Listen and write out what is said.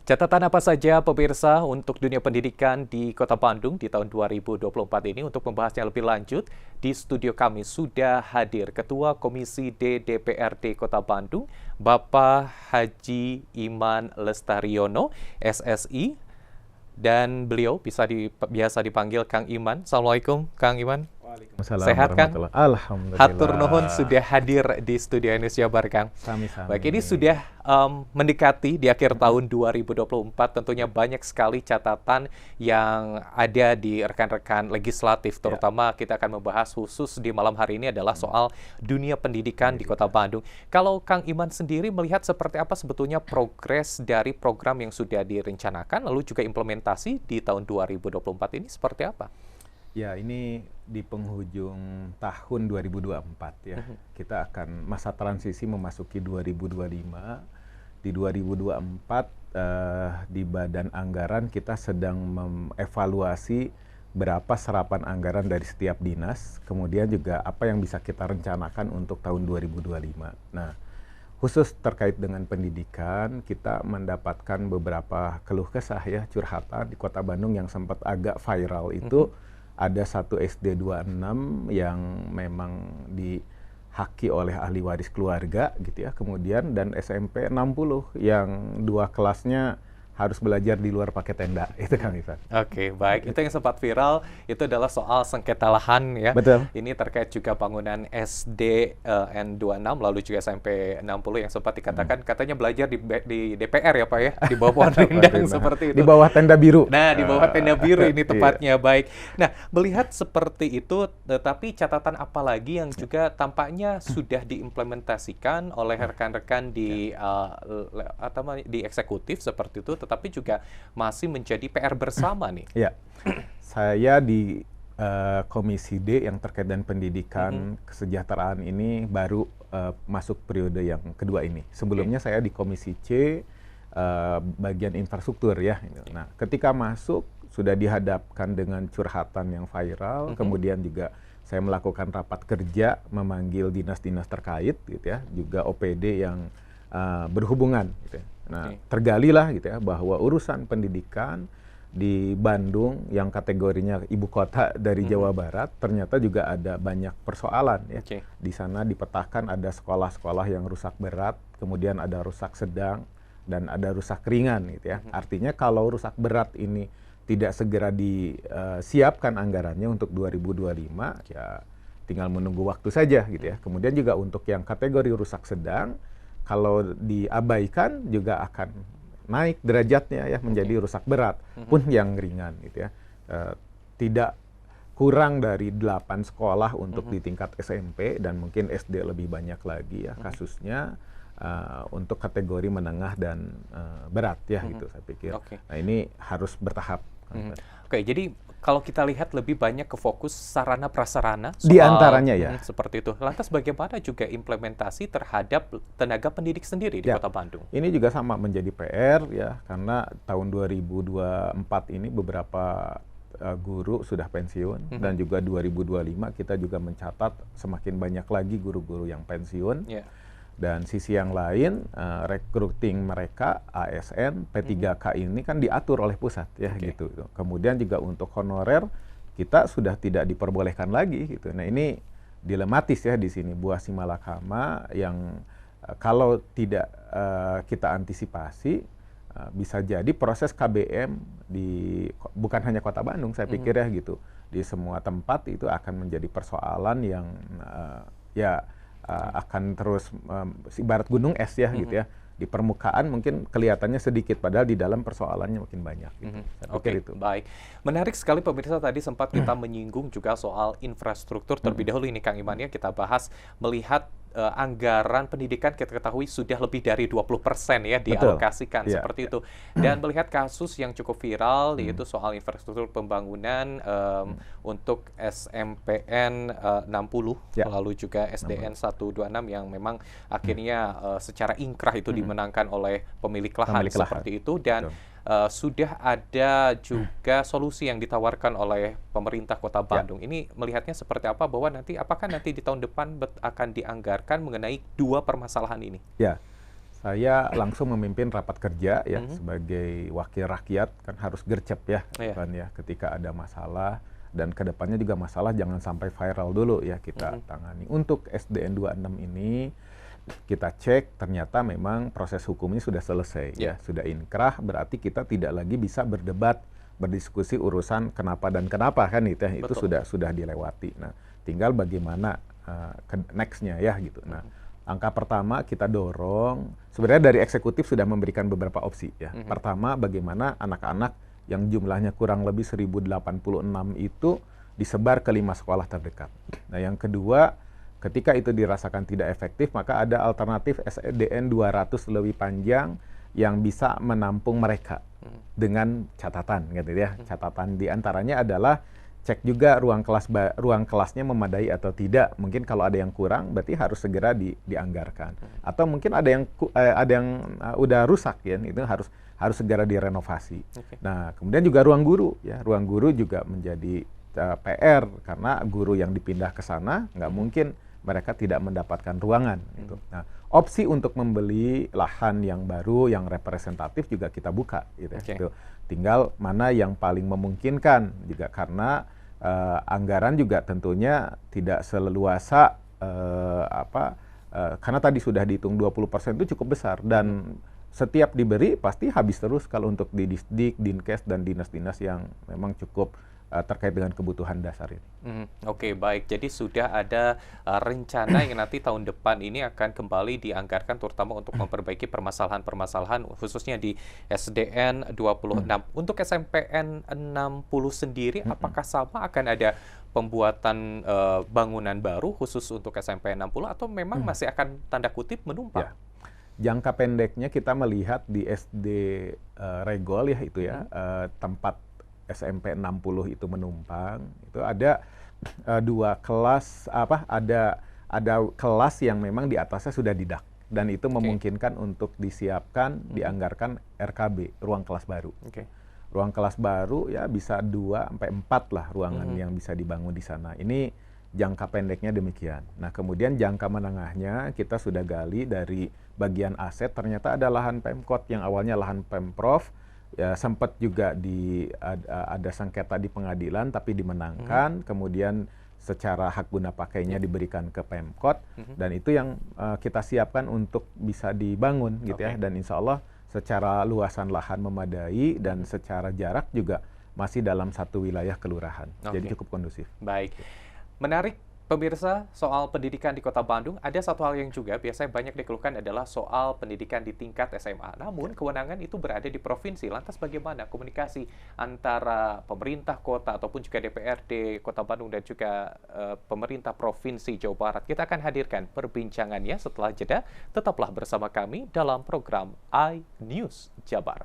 Catatan apa saja pemirsa untuk dunia pendidikan di Kota Bandung di tahun 2024 ini? Untuk membahasnya lebih lanjut, di studio kami sudah hadir Ketua Komisi D DPRD Kota Bandung, Bapak Haji Iman Lestariono, SSI, dan beliau biasa dipanggil Kang Iman. Assalamualaikum, Kang Iman. Waalaikumsalam. Sehat, Kang? Alhamdulillah. Hatur nuhun sudah hadir di studio Indonesia Bar, Kang. Sami-sami. Baik, ini sudah mendekati di akhir tahun 2024, tentunya banyak sekali catatan yang ada di rekan-rekan legislatif, terutama kita akan membahas khusus di malam hari ini adalah soal dunia pendidikan di Kota Bandung. Kalau Kang Iman sendiri melihat seperti apa sebetulnya progres dari program yang sudah direncanakan, lalu juga implementasi di tahun 2024 ini seperti apa? Ya, ini di penghujung tahun 2024 ya. Kita akan masa transisi memasuki 2025. Di 2024 di Badan Anggaran kita sedang mengevaluasi berapa serapan anggaran dari setiap dinas, kemudian juga apa yang bisa kita rencanakan untuk tahun 2025. Nah, khusus terkait dengan pendidikan, kita mendapatkan beberapa keluh kesah ya, curhatan di Kota Bandung yang sempat agak viral itu. Ada satu SD 26 yang memang dihaki oleh ahli waris keluarga gitu ya. Kemudian dan SMP 60 yang dua kelasnya harus belajar di luar pakai tenda. Itu Kang Ivan. Oke, baik. Itu yang sempat viral, itu adalah soal sengketa lahan ya. Betul. Ini terkait juga bangunan SD N26, lalu juga SMP 60 yang sempat dikatakan katanya belajar di DPR ya Pak ya, di bawah pohon rindang seperti itu. Di bawah tenda biru. Nah, di bawah tenda biru ini tepatnya. Baik. Nah, melihat seperti itu, tetapi catatan apa lagi yang juga tampaknya sudah diimplementasikan oleh rekan-rekan di eksekutif seperti itu, tetapi juga masih menjadi PR bersama nih. Ya, saya di Komisi D yang terkait dengan pendidikan kesejahteraan ini baru masuk periode yang kedua ini. Sebelumnya saya di Komisi C bagian infrastruktur ya. Nah, ketika masuk sudah dihadapkan dengan curhatan yang viral, kemudian juga saya melakukan rapat kerja memanggil dinas-dinas terkait gitu ya, juga OPD yang berhubungan gitu ya. Nah, tergalilah gitu ya bahwa urusan pendidikan di Bandung yang kategorinya ibu kota dari Jawa Barat ternyata juga ada banyak persoalan ya. Di sana dipetakan ada sekolah-sekolah yang rusak berat, kemudian ada rusak sedang dan ada rusak ringan gitu ya. Artinya kalau rusak berat ini tidak segera disiapkan anggarannya untuk 2025 ya tinggal menunggu waktu saja gitu ya. Kemudian juga untuk yang kategori rusak sedang kalau diabaikan juga akan naik derajatnya ya menjadi rusak berat pun yang ringan gitu ya. Tidak kurang dari 8 sekolah untuk di tingkat SMP dan mungkin SD lebih banyak lagi ya kasusnya untuk kategori menengah dan berat ya gitu saya pikir. Nah, ini harus bertahap. Oke, jadi kalau kita lihat lebih banyak ke fokus sarana prasarana di antaranya ya. Seperti itu. Lantas bagaimana juga implementasi terhadap tenaga pendidik sendiri di Kota Bandung? Ini juga sama menjadi PR ya, karena tahun 2024 ini beberapa guru sudah pensiun dan juga 2025 kita juga mencatat semakin banyak lagi guru-guru yang pensiun. Dan sisi yang lain, recruiting mereka, ASN, P3K ini kan diatur oleh pusat ya gitu. Kemudian juga untuk honorer kita sudah tidak diperbolehkan lagi gitu. Nah, ini dilematis ya di sini buah si malakama yang kalau tidak kita antisipasi bisa jadi proses KBM bukan hanya Kota Bandung saya pikir ya gitu. Di semua tempat itu akan menjadi persoalan yang akan terus ibarat gunung es ya gitu ya. Di permukaan mungkin kelihatannya sedikit padahal di dalam persoalannya makin banyak gitu. Saya pikir itu. Baik. Menarik sekali pemirsa, tadi sempat kita menyinggung juga soal infrastruktur terlebih dahulu ini Kang Iman ya, kita bahas melihat anggaran pendidikan kita ketahui sudah lebih dari 20% ya dialokasikan seperti itu. Dan melihat kasus yang cukup viral yaitu soal infrastruktur pembangunan untuk SMPN 60 lalu juga SDN 126 yang memang akhirnya secara ingkrah itu dimenangkan oleh pemilik lahan seperti itu, dan sudah ada juga solusi yang ditawarkan oleh pemerintah Kota Bandung. Ini melihatnya seperti apa, bahwa apakah nanti di tahun depan akan dianggarkan mengenai dua permasalahan ini? Ya, Saya langsung memimpin rapat kerja ya Mhm. sebagai wakil rakyat, kan harus gercep ya, Iya. kan ya ketika ada masalah, dan kedepannya juga masalah jangan sampai viral dulu ya kita Mhm. tangani. Untuk SDN 26 ini kita cek ternyata memang proses hukumnya sudah selesai Ya. ya, sudah inkrah, berarti kita tidak lagi bisa berdebat, berdiskusi urusan kenapa dan kenapa kan itu ya, itu Betul. sudah dilewati. Nah, tinggal bagaimana next-nya ya gitu. Nah, angka pertama kita dorong, sebenarnya dari eksekutif sudah memberikan beberapa opsi ya. Mhm. Pertama, bagaimana anak-anak yang jumlahnya kurang lebih 1086 itu disebar ke 5 sekolah terdekat. Nah, yang kedua, ketika itu dirasakan tidak efektif, maka ada alternatif SDN 200 lebih panjang yang bisa menampung mereka dengan catatan gitu ya. Catatan diantaranya adalah cek juga ruang kelasnya memadai atau tidak. Mungkin kalau ada yang kurang berarti harus segera dianggarkan. Atau mungkin ada yang udah rusak ya, itu harus segera direnovasi. Oke. Nah, kemudian juga ruang guru ya. Ruang guru juga menjadi PR karena guru yang dipindah ke sana nggak mungkin mereka tidak mendapatkan ruangan gitu. Nah, opsi untuk membeli lahan yang baru yang representatif juga kita buka gitu ya. Oke. Gitu. Tinggal mana yang paling memungkinkan juga karena anggaran juga tentunya tidak seleluasa karena tadi sudah dihitung 20% itu cukup besar dan setiap diberi pasti habis terus kalau untuk di Disdik, Dinkes dan dinas-dinas yang memang cukup terkait dengan kebutuhan dasar ini. Oke, baik. Jadi sudah ada rencana yang nanti tahun depan ini akan kembali dianggarkan terutama untuk memperbaiki permasalahan-permasalahan khususnya di SDN 26. Untuk SMPN 60 sendiri apakah sama akan ada pembuatan bangunan baru khusus untuk SMPN 60 atau memang masih akan tanda kutip menumpang? Ya. Jangka pendeknya kita melihat di SD Regol ya itu ya, tempat SMP 60 itu menumpang, itu ada dua kelas ada kelas yang memang di atasnya sudah didak dan itu memungkinkan untuk disiapkan, dianggarkan RKB, ruang kelas baru. Oke. Ruang kelas baru ya bisa 2 sampai 4 lah ruangan yang bisa dibangun di sana. Ini jangka pendeknya demikian. Nah, kemudian jangka menengahnya kita sudah gali dari bagian aset, ternyata ada lahan Pemkot yang awalnya lahan Pemprov, ya sempat juga ada sengketa di pengadilan tapi dimenangkan, kemudian secara hak guna pakainya diberikan ke Pemkot, dan itu yang kita siapkan untuk bisa dibangun gitu ya, dan insya Allah secara luasan lahan memadai dan secara jarak juga masih dalam satu wilayah kelurahan, jadi cukup kondusif. Baik, menarik. Pemirsa, soal pendidikan di Kota Bandung, ada satu hal yang juga biasanya banyak dikeluhkan adalah soal pendidikan di tingkat SMA. Namun, kewenangan itu berada di provinsi. Lantas bagaimana komunikasi antara pemerintah kota ataupun juga DPRD Kota Bandung dan juga pemerintah Provinsi Jawa Barat? Kita akan hadirkan perbincangannya setelah jeda. Tetaplah bersama kami dalam program iNews Jabar.